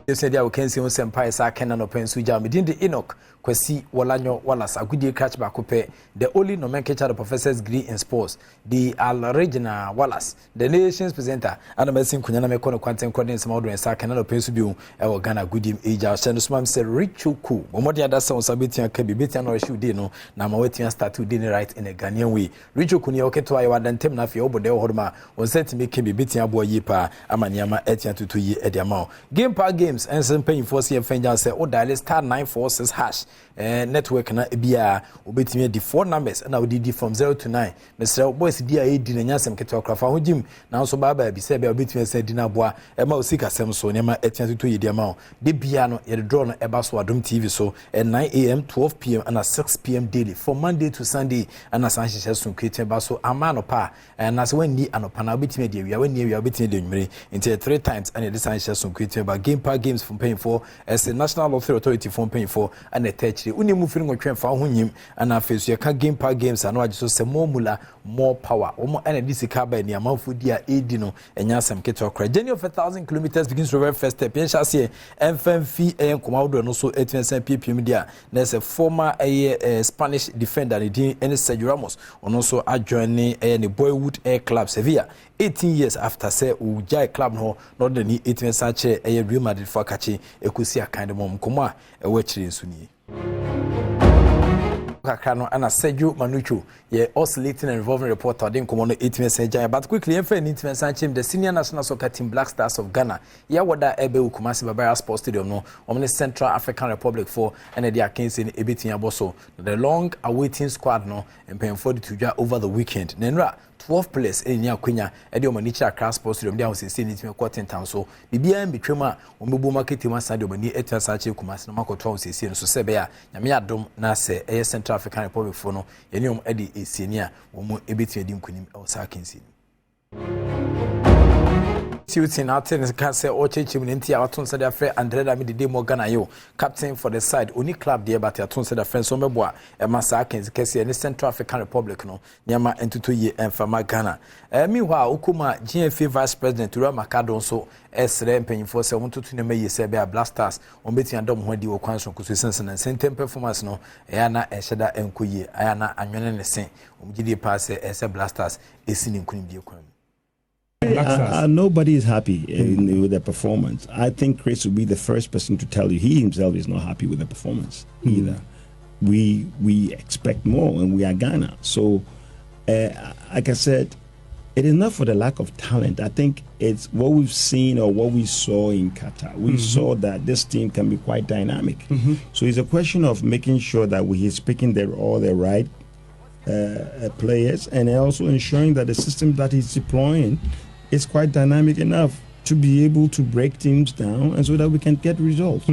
You said I can see Empire Saken and Open Suja within the Enoch, Kwesi, Walanyo, Wallace, a good catch back the only nomenclature of professor's degree in sports, the Al Regina Wallace, the nation's presenter, and a messing Kunana Mekono Quantum Cordens Modern Saken and Open Subu, our Ghana good age. Our Shandusman said, Richuku, Momodia that sounds a bit and can be beaten or shoe dino, now waiting and start to dinner right in a Ghanaian way. Richuku, okay to Iowa than Temna Fiobo de Horma was said to make him be beating a boy yipa, Amanyama Etian to 2 year Ediamau. Game Park Games. And some paying for CM Fenjan say, oh, dial star 946 hash network na ebia obetimi di 4 numbers na odidi from 0 to 9. Mr. Boys dia edi na nyasem keto krafa ho jim na so baba bi se be obetimi se di na boa e ma osika sem so ne ma etian to yedi ama de bia no ye draw no eba so Adom TV so at 9 a.m. 12 p.m. and at 6 p.m. daily from Monday to Sunday and as anhye so create ba so amano pa na se when ni anopa na obetimi de wi when ni wi obetimi de nwere into 3 times and this anhye so create ba game park games from paying for as a national lottery authority from paying for and a touch uni mu firi ngotwen fa ho nyim ana fesu ye ka game park games ano age so se more mula more power omo ene disika ba ni amanfo dia edi no enya asem keto okra journey of 1,000 kilometers begins to first step yen chase mfmf enkomawdo no so 8% ppm dia na se former Spanish defender ni din ene Sergio Ramos ono so adjoin ni Boywood Air Club Sevilla 18 years after say Ujai club no not the ni 18 che Real Madrid for kachi ekusi akande mom komo a wechire nsuni kakano ana Sergio Manucho ye oscillating and revolving reporter den komo no 18 Jan but quickly em fa ni 18 chim the senior national soccer team Black Stars of Ghana ya wada ebe Kumasi Babara Sports Stadium no omni Central African Republic for and the akensi ni ebitin aboso the long awaiting squad no empem for the tuja over the weekend nenra 12 players in Yakunya, Adom Nicha Class Sports Stadium, down since it's me quarter town. So, the BM Bitrema, Omubu Market, Masado, Bani, Etasachi, Kumas, no Marco Town, so Sebea, Yamia Dom, Nase, a Central African Republic for no, Yenium Eddie is senior, Omo Ebiti Dim Kunim, or Sarkinsin. Shooting out in Cancer or Chimnenti, our Tons of their friend Andrea Midi Morganayo, captain for the side, only club there, but our Tons of their friends Someboa, and Massakins, Cassie, and the Central African Republic, no, Yama and 2 years and Fama Ghana. Meanwhile, Ukuma, GFA Vice President, Tura Macadon, so as ramping for 7 to 2 May, Sebea Blasters, on betting Adom when you were conscious and same performance, no, Ayana, Eshada, and Kuye, Ayana, and Yonan Saint, Umgidi Pass, as a Blasters, is seen in Queen Biocrum. Nobody is happy with the performance. I think Chris will be the first person to tell you he himself is not happy with the performance either. We expect more, and we are Ghana. So, like I said, it is not for the lack of talent. I think it's what we've seen or what we saw in Qatar. We saw that this team can be quite dynamic. So it's a question of making sure that we is picking all the right players, and also ensuring that the system that he's deploying is quite dynamic enough to be able to break teams down, and so that we can get results.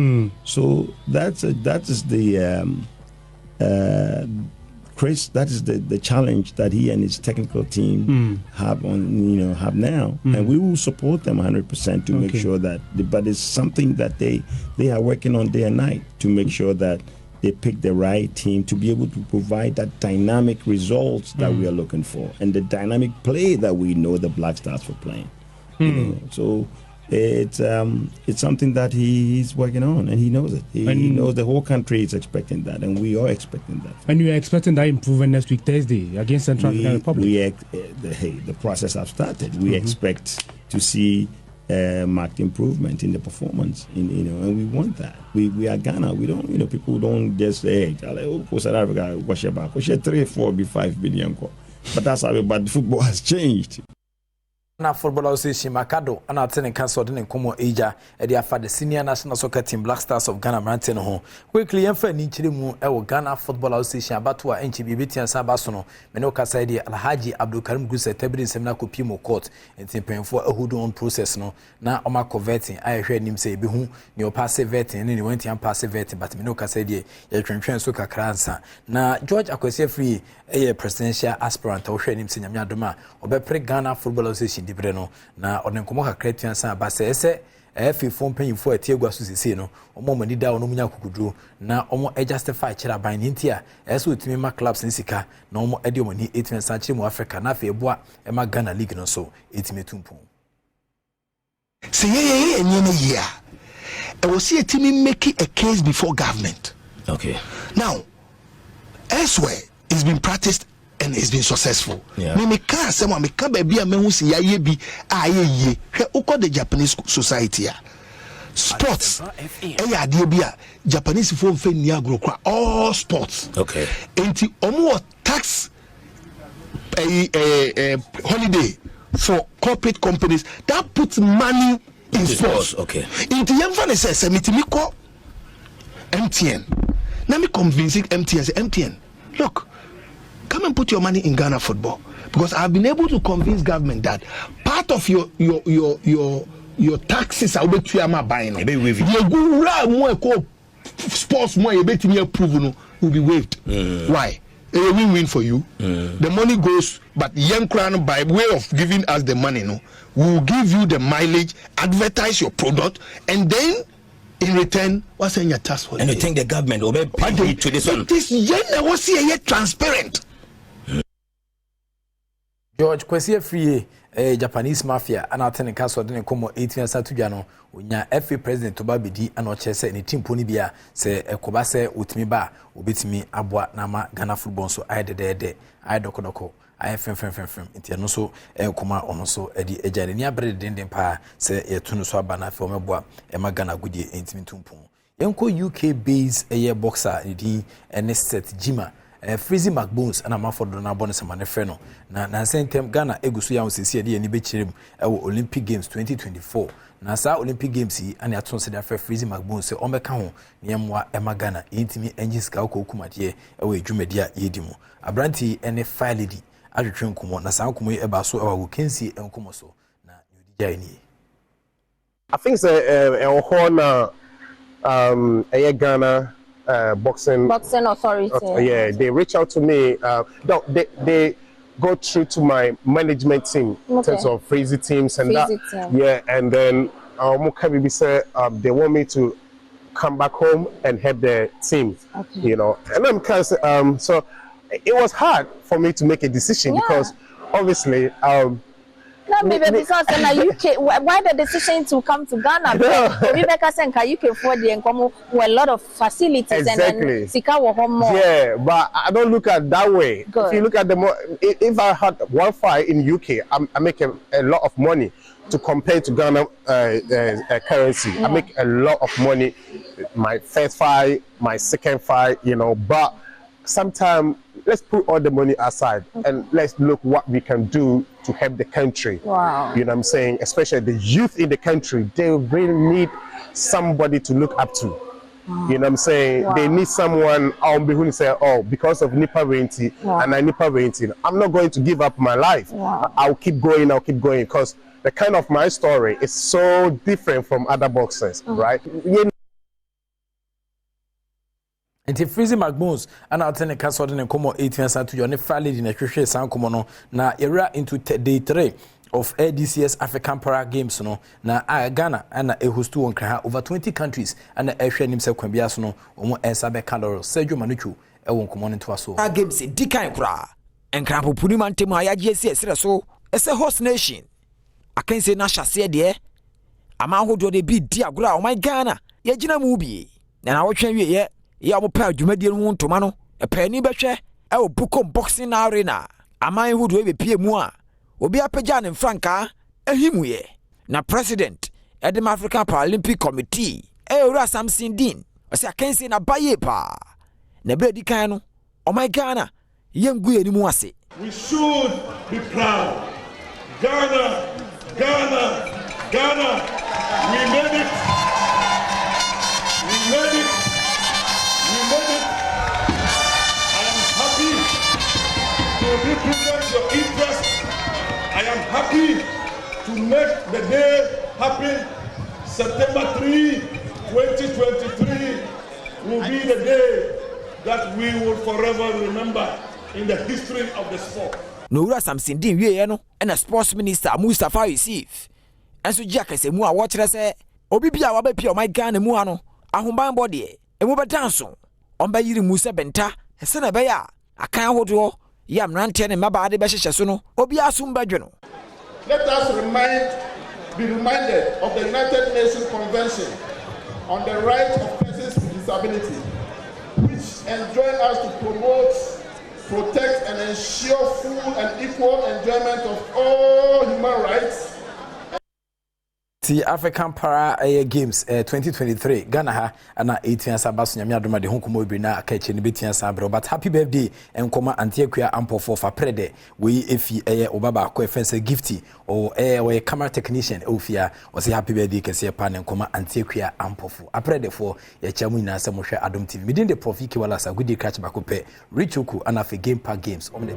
So that is the Chris. That is the challenge that he and his technical team have now, and we will support them 100% to make sure that. But it's something that they are working on day and night to make sure that they pick the right team to be able to provide that dynamic results that we are looking for, and the dynamic play that we know the Black Stars were playing. You know? So it's something that he's working on, and he knows it. He knows the whole country is expecting that, and we are expecting that. And you are expecting that improvement next week Thursday against Central African Republic. The process has started. We expect to see marked improvement in the performance, and we want that. We are Ghana. We don't, people don't just say, hey, South Africa, watch your back. Watch your 3-4 be 5 billion. But that's how. But football has changed. Na football association Makado ana atene council de nkomo eja e dey afa the senior national soccer team Black Stars of Ghana Mountain ho quickly yemfa ni nchire mu e wo Ghana football association abato a enchi bibetian sa ba so no me no kasa dey Alhaji Abdulkarim Gusa tabiri semna kopi mo court entin penfo ahudu on process no na o ma converting ayehwe nim say be hu ni o pass vetting ni went am pass vetting but me no kasa dey ye twentwen so kakra ansa na George Akwese free presidential aspirant o hwe nim say nyame adoma obepre Ghana football association dibreno na onenkomo kakra san ba se efi fon panyimfo atiegwa so sese no omo mani da ono munya kokuduro na omo justify kira ban ntia eso otimi ma clubs nsika na omo ede omani 8 century mu Africa na fe eboa e ma Ghana league no so etime tumpon se ye enye ne yia I will see a team making a case before government. Okay. Now, elsewhere, it's been practiced and it's been successful. Me can't say me can't be a man who see ye. The Japanese society. Sports. Japanese phone all sports. Okay. Enti omo tax holiday for corporate companies that puts money in sports. Okay. Into Yamfan says Semitimico MTN. Now me convincing MTN say MTN. Look, come and put your money in Ghana football. Because I've been able to convince government that part of your taxes are to your buying. Sports more will be waived. Why? A win-win for you. The money goes, but young crown by way of giving us the money, will give you the mileage, advertise your product, and then in return, what's in your tax for? And you think the government will pay to this one? This yen was here transparent. George Kwesi Free Japanese mafia and attending castle didn't come 18 years to Jano. When ya FA president to Babidi and or chess any team Ponibia say a Kobase with me ba, ubit me abwa nama Ghana football so I de I dokodoko. I fem into so Kuma on so Eddie Ejania bread den pa say a tunuso bana for me boa Emma Ghana goodie intimatumpo. Yanko UK based a year boxer and set Jima. Freezy McBones and Amaford na bonus man freno na same time Ghana egusu ya osisi ade ani be chirem Olympic Games 2024 na sa Olympic Games yi ani aton se da Freezy McBones se o meka ho niamwa ema Ghana intimi engines ka okukumade edwumadi a yedimu abranti ene file di adwetwe nkomo na sa nkomo yi eba so wo kensi nkomo so na yodi ni I think say Ghana boxing authority. Yeah, they reach out to me. They go through to my management team in terms of Freezy teams and that. Yeah, and then say they want me to come back home and head the team. Okay. You know, and then because so it was hard for me to make a decision because obviously no, maybe because in the UK, why the decision to come to Ghana? We make us in UK for the income with a lot of facilities exactly. And then home more. Yeah, but I don't look at it that way. Good. If you look at if I had one fight in UK, I make a lot of money to compare to Ghana currency. Yeah. I make a lot of money. My first fight, my second fight, you know, but sometimes let's put all the money aside and let's look what we can do to help the country. Wow. You know what I'm saying? Especially the youth in the country, they really need somebody to look up to. Wow. You know what I'm saying? Wow. They need someone who say, oh, because of Nipa Renti and I Nipa Renti, I'm not going to give up my life. Wow. I'll keep going because the kind of my story is so different from other boxers, right? Nti Freezy McBones and attending castle den komo 18 years to your ne fairly in a hwehwe san komo no na era into day 3 of ADCS African Para Games no na Ghana and a host on kra over 20 countries and a hwe nim se kwabia so no omo ensa be calor Sergio Manuchu e won komo ne to aso games di kan kra enkra popuni mantem ayaje esere so ese host nation akense na hyase de ama hodo de bi di agora o my Ghana ye gina mu bi na wotwe wie ye ya mo pa dwumadie no ntoma no epani behwe e o bukom boxing arena aman hudu e pie mu a obi apagya ne franka ahimuye na president Adom African Paralympic Committee ora Samson Dean o se akensi na baye pa na bre di kan no o my Ghana yengu ye ni mu ase. We should be proud. Ghana, we made it. To represent your interest, I am happy to make the day happen. September 3, 2023 will be the day that we will forever remember in the history of the sport. No Samson Dean wie no and a sports minister Mustafa Yusuf. And so Jack say mu a watch say obi bia wa be pia my Ghana mu ano ahomban body e mu be dance on ba yiri Musa benta se na be ya akan hodo yam rante ne mabade be hyehye so no obi asum badwe no. Let us be reminded of the United Nations Convention on the rights of persons with disability, which enjoin us to promote, protect, and ensure full and equal enjoyment of all human rights. The African Para Games 2023 Ghana ha ana 18 asabaso nyame adoma de honkomo ibina akache ne betia sabro but happy birthday enkoma antiakua ampofo fa prede we efi obaba ko efense gifty o we camera technician ofia o say happy birthday kese pa ne enkoma antiakua ampofo aprede fo ya chamu ina se mohwe Adom TV midin de profiki wala sa gudi catch bakope Richoku ana fe game park games omne